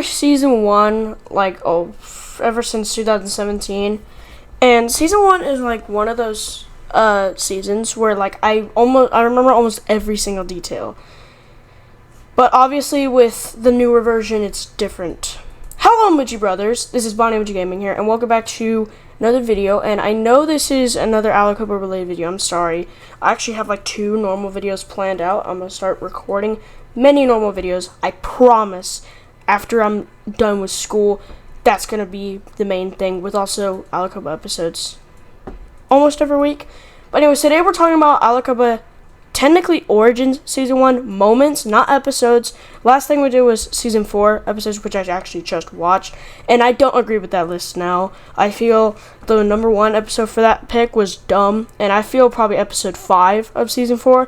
remember season 1, ever since 2017. And season 1 is like one of those seasons where like I remember almost every single detail. But obviously with the newer version, it's different. Hello, Muji Brothers. This is Bonnie Muji Gaming here, and welcome back to another video. And I know this is another Allha.Koba related video. I'm sorry. I actually have like 2 normal videos planned out. I'm gonna start recording many normal videos. I promise. After I'm done with school, that's gonna be the main thing. With also Allha.Koba episodes almost every week. But anyways, today we're talking about Allha.Koba. Technically Origins Season 1 moments, not episodes. Last thing we did was Season 4 episodes, which I actually just watched. And I don't agree with that list now. I feel the number 1 episode for that pick was dumb. And I feel probably episode 5 of Season 4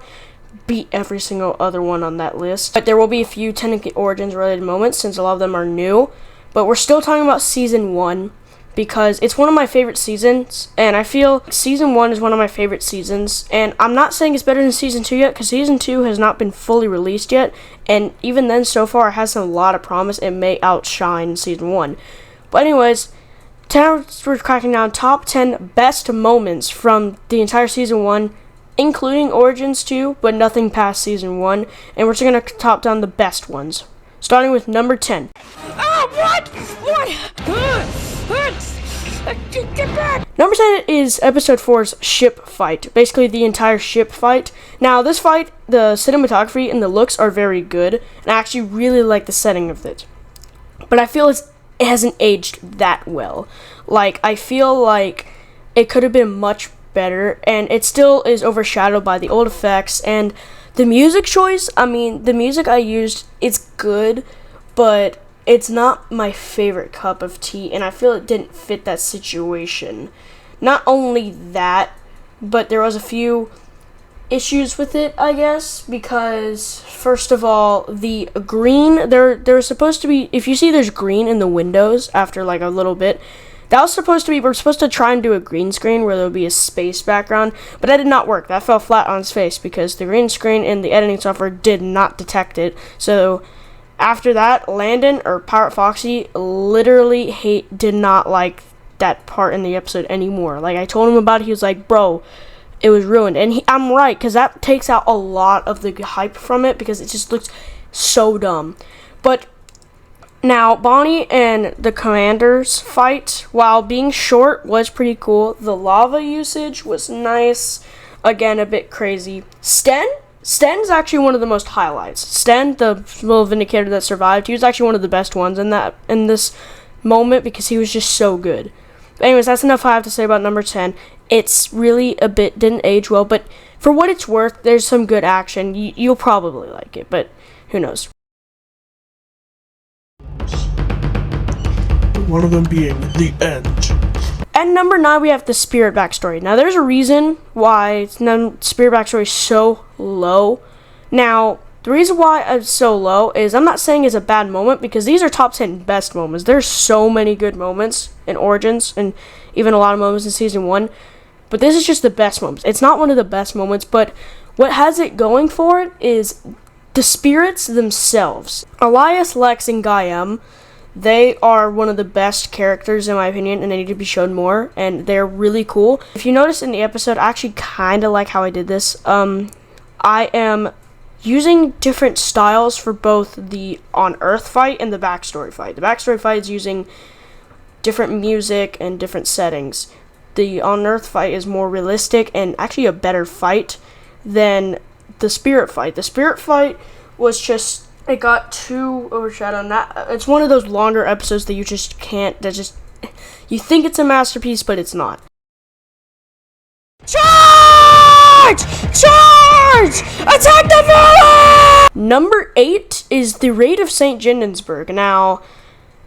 beat every single other one on that list. But there will be a few technically Origins related moments since a lot of them are new. But we're still talking about Season 1. Because it's one of my favorite seasons, and I feel Season 1 is one of my favorite seasons, and I'm not saying it's better than Season 2 yet, because Season 2 has not been fully released yet, and even then, so far, it has a lot of promise. It may outshine Season 1. But anyways, we're cracking down top 10 best moments from the entire Season 1, including Origins 2, but nothing past Season 1, and we're just going to top down the best ones. Starting with number 10. Oh, what? Get back! Number 10 is episode 4's ship fight. Basically, the entire ship fight. Now, this fight, the cinematography and the looks are very good, and I actually really like the setting of it. But I feel it hasn't aged that well. Like, I feel like it could have been much better, and it still is overshadowed by the old effects, and the music choice, I mean, the music I used, it's good, but it's not my favorite cup of tea, and I feel it didn't fit that situation. Not only that, but there was a few issues with it, I guess, because first of all, the green, there's supposed to be, if you see there's green in the windows after like a little bit, that was supposed to be, we're supposed to try and do a green screen where there would be a space background, but that did not work. That fell flat on its face because the green screen in the editing software did not detect it. So after that, Landon, or Pirate Foxy, literally did not like that part in the episode anymore. Like, I told him about it, he was like, bro, it was ruined. And I'm right, because that takes out a lot of the hype from it, because it just looks so dumb. But now, Bonnie and the Commanders fight, while being short, was pretty cool. The lava usage was nice. Again, a bit crazy. Sten's actually one of the most highlights. Sten, the little Vindicator that survived, he was actually one of the best ones in this moment because he was just so good. But anyways, that's enough I have to say about number 10. It's really didn't age well, but for what it's worth, there's some good action. You'll probably like it, but who knows. One of them being the end. At number 9, we have the Spirit backstory. Now, there's a Reason why Spirit backstory is so low. Now, the reason why it's so low is I'm not saying it's a bad moment, because these are top 10 best moments. There's so many good moments in Origins, and even a lot of moments in Season 1. But this is just the best moments. It's not one of the best moments, but what has it going for it is the spirits themselves. Elias, Lex, and Gaim, they are one of the best characters in my opinion, and they need to be shown more, and they're really cool. If you notice in the episode, I actually kind of like how I did this. I am using different styles for both the on-Earth fight and the backstory fight. The backstory fight is using different music and different settings. The on-Earth fight is more realistic and actually a better fight than the Spirit fight. The Spirit fight was just, it got too overshadowed. It's one of those longer episodes that you just can't, you think it's a masterpiece, but it's not. Charge! Charge! Attack the villain! Number 8 is the Raid of St. Gindinsburg. Now,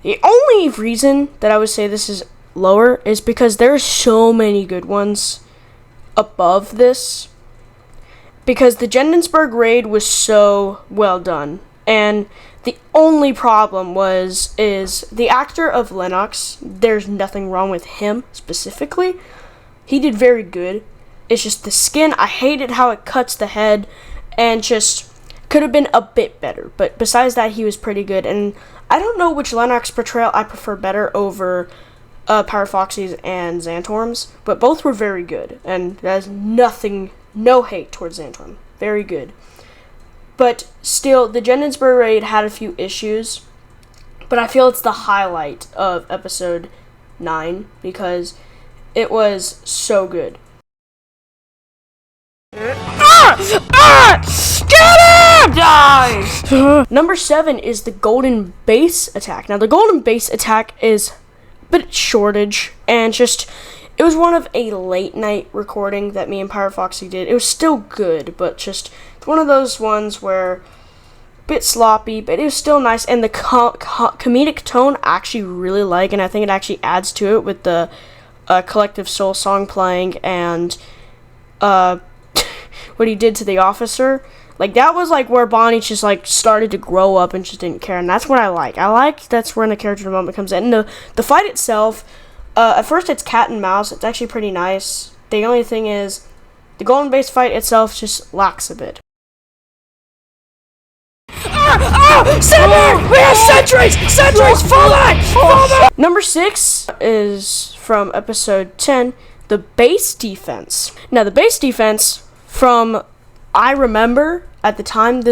the only reason that I would say this is lower is because there are so many good ones above this. Because the Gindinsburg raid was so well done. And the only problem is the actor of Lennox, there's nothing wrong with him specifically. He did very good. It's just the skin, I hated how it cuts the head, and just could have been a bit better. But besides that, he was pretty good. And I don't know which Lennox portrayal I prefer better over Parafoxy's and Xantorm's, but both were very good, and there's no hate towards Xantorm. Very good. But still, the Gettysburg raid had a few issues, but I feel it's the highlight of episode 9 because it was so good. Get him! Die! Number 7 is the Golden Base attack. Now, the Golden Base attack is a bit shortage, and it was one of a late night recording that me and Pyrofoxy did. It was still good, but just one of those ones where a bit sloppy, but it was still nice, and the comedic tone I actually really like, and I think it actually adds to it with the Collective Soul song playing and what he did to the officer. Like, that was like where Bonnie just like started to grow up and just didn't care, and that's what I like. That's when the character development comes in. And the fight itself, at first it's cat and mouse. It's actually pretty nice. The only thing is, the Golden Base fight itself just lacks a bit. Sentry! We have sentries! Sentries! Fall back! Fall back! Number 6 is from episode 10, the base defense. Now, the base defense, from I remember at the time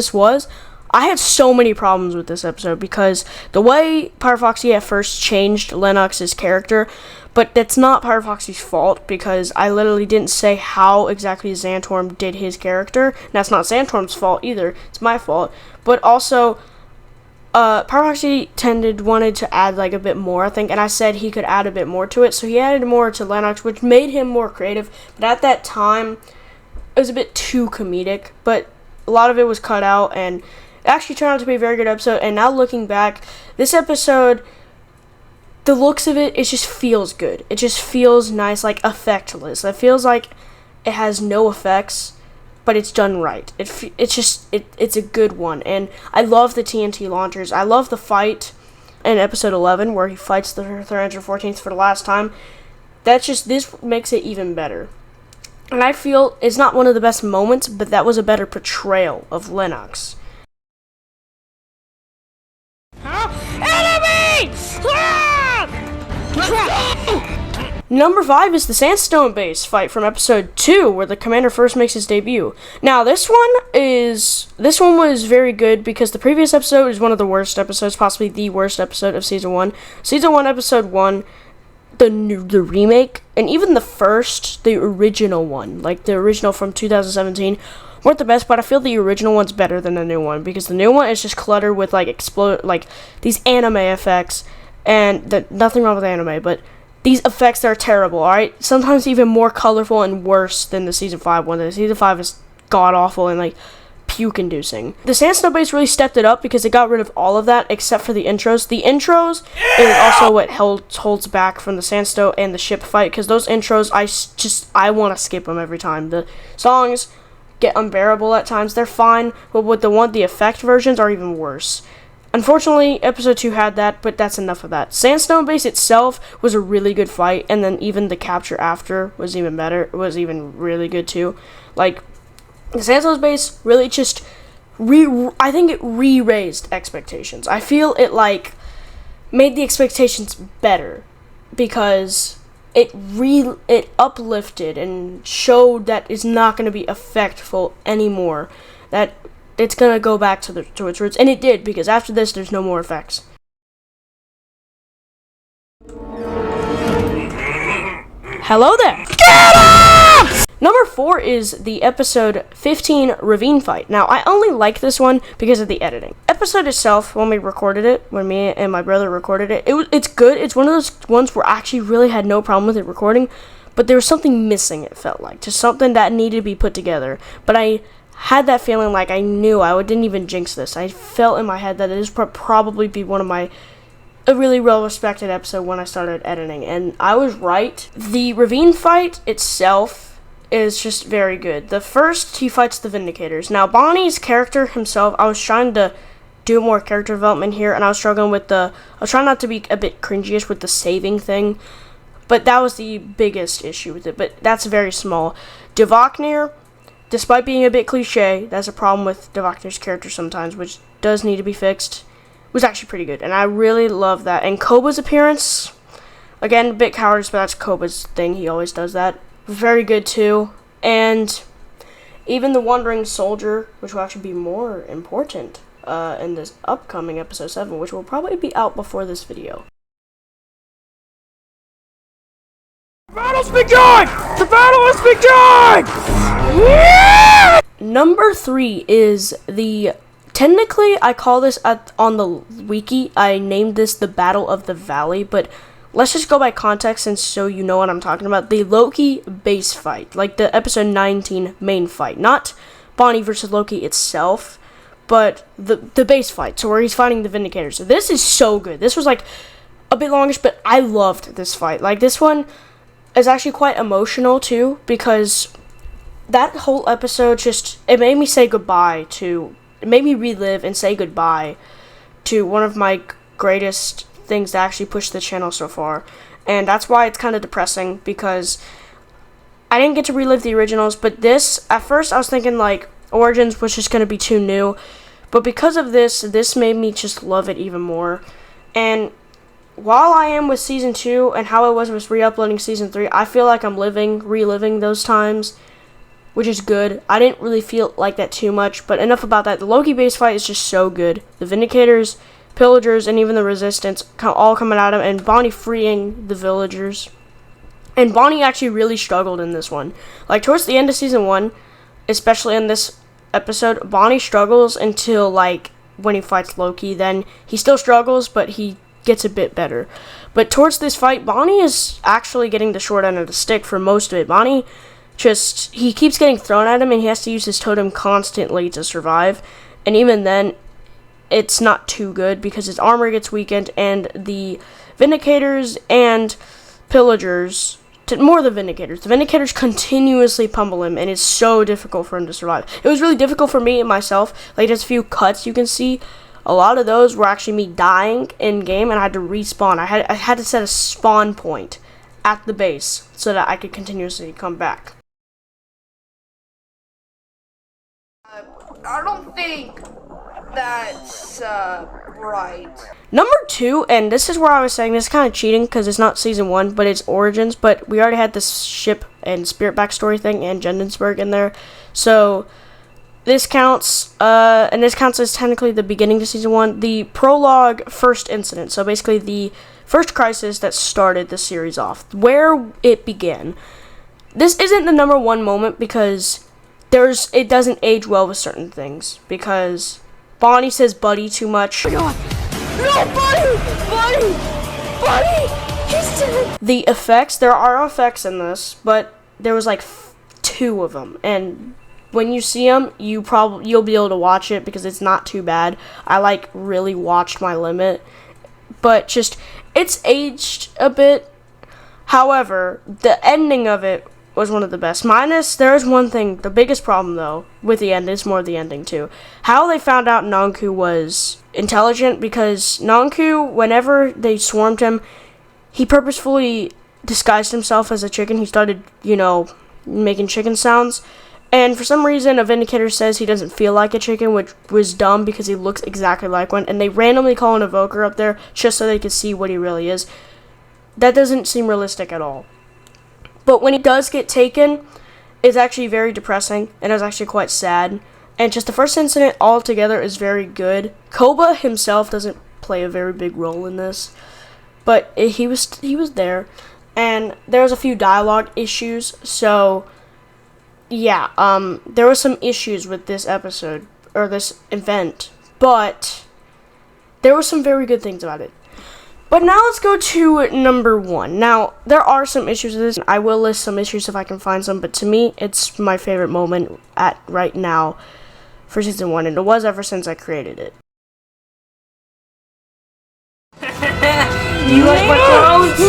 I had so many problems with this episode because the way Pyrofoxy at first changed Lennox's character, but that's not Pyrofoxy's fault because I literally didn't say how exactly Xantorm did his character, and that's not Xantorm's fault either, it's my fault. But also, Pyrofoxy wanted to add like a bit more, I think, and I said he could add a bit more to it, so he added more to Lennox, which made him more creative, but at that time, it was a bit too comedic, but a lot of it was cut out, and it actually turned out to be a very good episode. And now looking back, this episode, the looks of it just feels good. It just feels nice, like effectless. It feels like it has no effects, but it's done right. It's a good one, and I love the TNT launchers. I love the fight in episode 11 where he fights the 314th for the last time. This makes it even better. And I feel it's not one of the best moments, but that was a better portrayal of Lennox. Enemy! Number 5 is the Sandstone Base fight from episode 2, where the commander first makes his debut. Now, this one was very good because the previous episode is one of the worst episodes, possibly the worst episode of season 1. Season 1, episode 1. The remake, and even the original one, like the original from 2017, weren't the best, but I feel the original one's better than the new one, because the new one is just cluttered with like these anime effects, and nothing wrong with anime, but these effects are terrible, alright? Sometimes even more colorful and worse than the season 5 one. The season 5 is god-awful and like puke-inducing. The Sandstone Base really stepped it up because it got rid of all of that except for the intros. The intros is also what holds back from the Sandstone and the ship fight, because those intros, I want to skip them every time. The songs get unbearable at times. They're fine, but with the effect versions are even worse. Unfortunately, episode 2 had that, but that's enough of that. Sandstone Base itself was a really good fight, and then even the capture after was even better. It was even really good too. Like, the Sandstone Base really just I think it re-raised expectations. I feel it like made the expectations better because it uplifted and showed that it's not going to be effectful anymore. That it's going to go back to its roots, and it did, because after this there's no more effects. Hello there. Get him! Number 4 is the episode 15 Ravine fight. Now, I only like this one because of the editing. Episode itself, when me and my brother recorded it, it's good. It's one of those ones where I actually really had no problem with it recording, but there was something missing, it felt like. Just something that needed to be put together. But I had that feeling like I knew I didn't even jinx this. I felt in my head that it is probably be one of a really well-respected episode when I started editing, and I was right. The Ravine fight itself is just very good. The first, he fights the Vindicators. Now, Bonnie's character himself, I was trying to do more character development here, and I was struggling with I was trying not to be a bit cringy-ish with the saving thing, but that was the biggest issue with it, but that's very small. Devoknir, despite being a bit cliche, that's a problem with Devoknir's character sometimes, which does need to be fixed. was actually pretty good, and I really love that. And Koba's appearance, again, a bit cowardice, but that's Koba's thing. He always does that. Very good too. And even the Wandering Soldier, which will actually be more important in this upcoming episode 7, which will probably be out before this video. The battle's begun! The battle has begun! Yeah! Number 3 is technically I call this on the wiki, I named this the Battle of the Valley, but let's just go by context and so you know what I'm talking about. The Loki base fight, like the episode 19 main fight, not Bonnie versus Loki itself, but the base fight, so where he's fighting the Vindicators. So this is so good. This was like a bit longish, but I loved this fight. Like this one is actually quite emotional too, because that whole episode it made me say goodbye to, it made me relive and say goodbye to one of my greatest things that actually pushed the channel so far. And that's why it's kind of depressing, because I didn't get to relive the originals, but this, at first I was thinking like Origins was just going to be too new, but because of this made me just love it even more. And while I am with Season 2 and how I was re-uploading Season 3, I feel like I'm reliving those times, which is good. I didn't really feel like that too much, but enough about that. The Loki base fight is just so good. The Vindicators, Pillagers, and even the Resistance all coming at him, and Bonnie freeing the villagers. And Bonnie actually really struggled in this one. Like, towards the end of Season 1, especially in this episode, Bonnie struggles until, like, when he fights Loki. Then he still struggles, but he gets a bit better. But towards this fight, Bonnie is actually getting the short end of the stick for most of it. Bonnie he keeps getting thrown at him, and he has to use his totem constantly to survive. And even then, it's not too good because his armor gets weakened, and the Vindicators and Pillagers, more the Vindicators continuously pummel him, and it's so difficult for him to survive. It was really difficult for me and myself. Like, there's a few cuts you can see. A lot of those were actually me dying in game, and I had to respawn. I had to set a spawn point at the base so that I could continuously come back. I don't think that's right. Number 2, and this is where I was saying this is kind of cheating because it's not Season 1, but it's Origins, but we already had this ship and spirit backstory thing and Jendensburg in there, so this counts, and this counts as technically the beginning to Season 1, the prologue first incident, so basically the first crisis that started the series off, where it began. This isn't the number 1 moment because it doesn't age well with certain things, because Bonnie says buddy too much. Oh my god! No, buddy! He's dead! The effects, there are effects in this, but there was like 2 of them, and when you see them, you'll be able to watch it because it's not too bad. I like really watched my limit, but just it's aged a bit. However, the ending of it was one of the best. There is one thing, the biggest problem though with the end is more the ending too. How they found out Nonku was intelligent, because Nonku, whenever they swarmed him, he purposefully disguised himself as a chicken. He started, making chicken sounds. And for some reason, a Vindicator says he doesn't feel like a chicken, which was dumb because he looks exactly like one. And they randomly call an evoker up there just so they can see what he really is. That doesn't seem realistic at all. But when he does get taken, it's actually very depressing, and it's actually quite sad. And just the first incident altogether is very good. Koba himself doesn't play a very big role in this, but he was there. And there was a few dialogue issues, so yeah, there were some issues with this episode, or this event, but there were some very good things about it. But now let's go to number 1. Now, there are some issues with this. I will list some issues if I can find some, but to me, it's my favorite moment right now for Season 1, and it was ever since I created it. You like my clothes?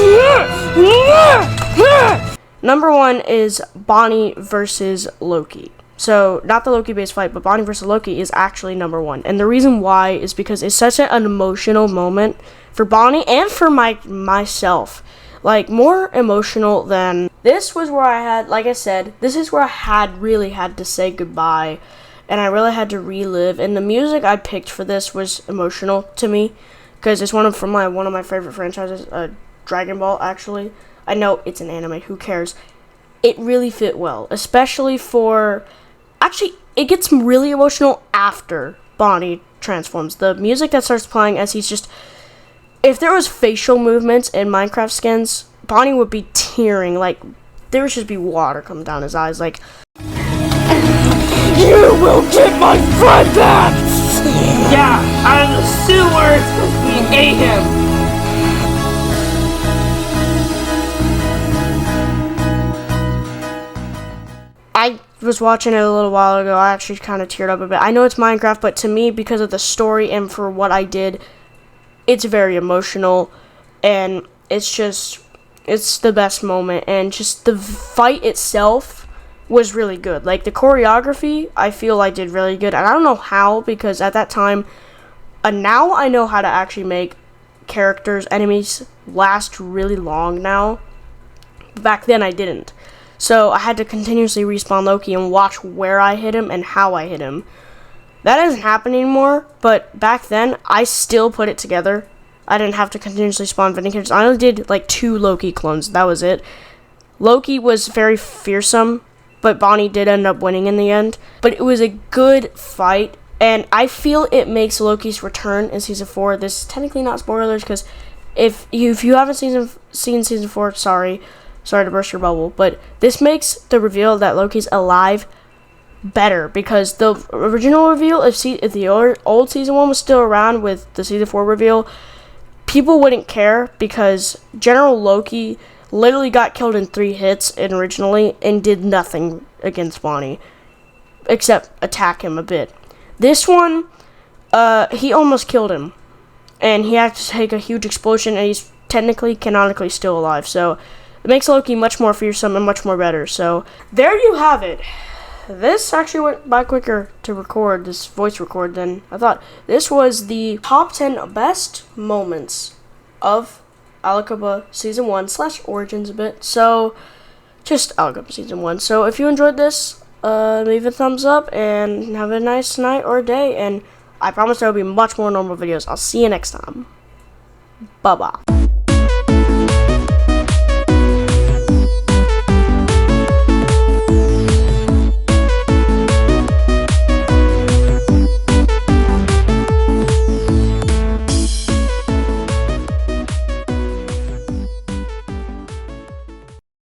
Number 1 is Bonnie versus Loki. So, not the Loki based fight, but Bonnie versus Loki is actually number 1. And the reason why is because it's such an emotional moment for Bonnie and for myself. Like, more emotional than... This was where I had, like I said, this is where I really had to say goodbye. and I really had to relive. And the music I picked for this was emotional to me because it's one of my favorite franchises, Dragon Ball. Actually, I know it's an anime. Who cares? It really fit well, especially for. Actually, it gets really emotional after Bonnie transforms. The music that starts playing as he's just. If there was facial movements in Minecraft skins, Bonnie would be tearing. Like, there would just be water coming down his eyes. Like, You will get my friend back! Yeah, out of the sewers, we ate him! I was watching it a little while ago. I actually kind of teared up a bit. I know it's Minecraft, but to me, because of the story and for what I did, it's very emotional, and it's the best moment, and just the fight itself was really good. Like, the choreography, I feel I did really good, and I don't know how, because at that time, now I know how to actually make enemies last really long now. Back then I didn't. So I had to continuously respawn Loki and watch where I hit him and how I hit him. That doesn't happen anymore, but back then, I still put it together. I didn't have to continuously spawn Vindicators. I only did like 2 Loki clones. That was it. Loki was very fearsome, but Bonnie did end up winning in the end. But it was a good fight, and I feel it makes Loki's return in Season 4. This is technically not spoilers, because if you haven't seen Season 4, sorry to burst your bubble, but this makes the reveal that Loki's alive better, because the original reveal, if the old Season 1 was still around with the Season 4 reveal, people wouldn't care, because General Loki literally got killed in 3 hits originally and did nothing against Bonnie except attack him a bit. This one, he almost killed him, and he had to take a huge explosion, and he's technically, canonically still alive, so it makes Loki much more fearsome and much more better. So there you have it. This actually went by quicker to record, this voice record, than I thought. This was the top 10 best moments of Allha.Koba Season 1 / Origins a bit. So, just Allha.Koba Season 1. So if you enjoyed this, leave a thumbs up and have a nice night or day. And I promise there will be much more normal videos. I'll see you next time. Bye-bye.